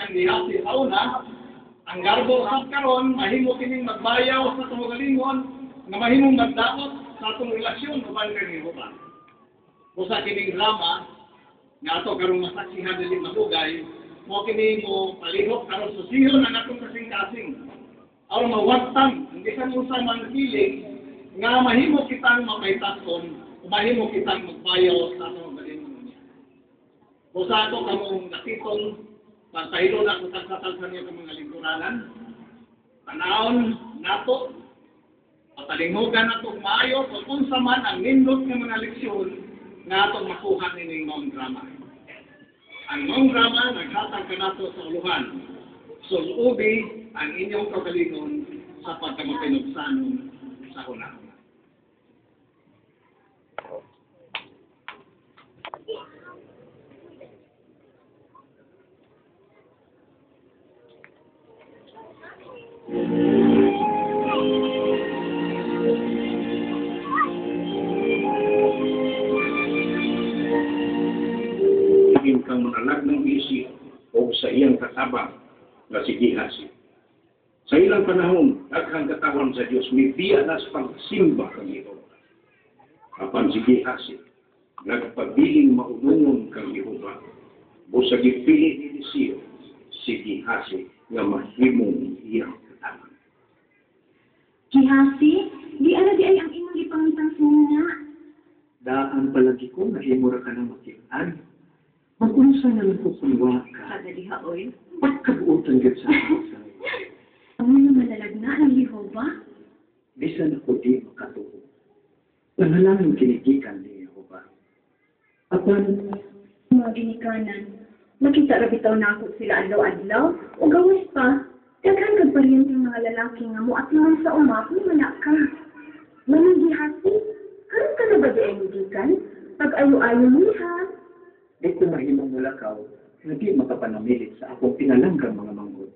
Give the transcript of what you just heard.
kang gihati sa una, ang garbo sa karon mahimo kining magbayaw sa tumugalingon nga mahimong magdaot sa atong relasyon uban kay Jehova. Busa kining drama nga ato karong masaksihan dili madugay, mo kini mo palihok karon susihon ang atong kasing-kasing. Aron mawagtang ang bisan unsa man feeling nga mahimo kitang mapahitason, mahimo kitang magbayaw sa atong galingon niya. Busa ato kamong nakitong pagpahilo na kung tagsatalsan niya ng mga lingkuranan, panahon nato, patalinghogan nato maayo kung unsa man ang nindot ng mga leksyon nga atong makuha nining Mount Drama. Ang Mount Drama naghatag ka nato sa uluhan. Sulubi ang inyong kagalingon sa pagkamapinugsanon sa una. Kang manalag ng isip o sa iyang katabang na si Gehazi. Sa ilang panahon, daghang katawan sa Diyos, may biyanas pagsimba kang Yehova. Apan si Gehazi, nagpabiling maunungon kang Yehova, o sa gipili ni Eliseo, si Gehazi nga mahimong iyang katawan. Gehazi, di ala di ay ang imong ipangitang sinina. Daan palagi ko na himura ka ng makitaan. Mag-unsa na lang ko kulwa ka. Kadaliha, oy. Pagkabuotan ka sa akin. Ang mga malalagna ng Yehova? Bisan ako di makatuho. Nangalangin kinigikan ni Yehova. Apan, Mga ginikanan. Makita rabitaw na ako sila adlaw-adlaw. O gawas pa, daghan kag paryenteng mga lalaki nga mo at naman sa uma kung wala ka. Manang Gehazi, karon ka na ba di ay mugikan? Pag ayo-ayo niha. di ko mahimong mulakaw na di makapanamilit sa akong pinalanggang mga manggod.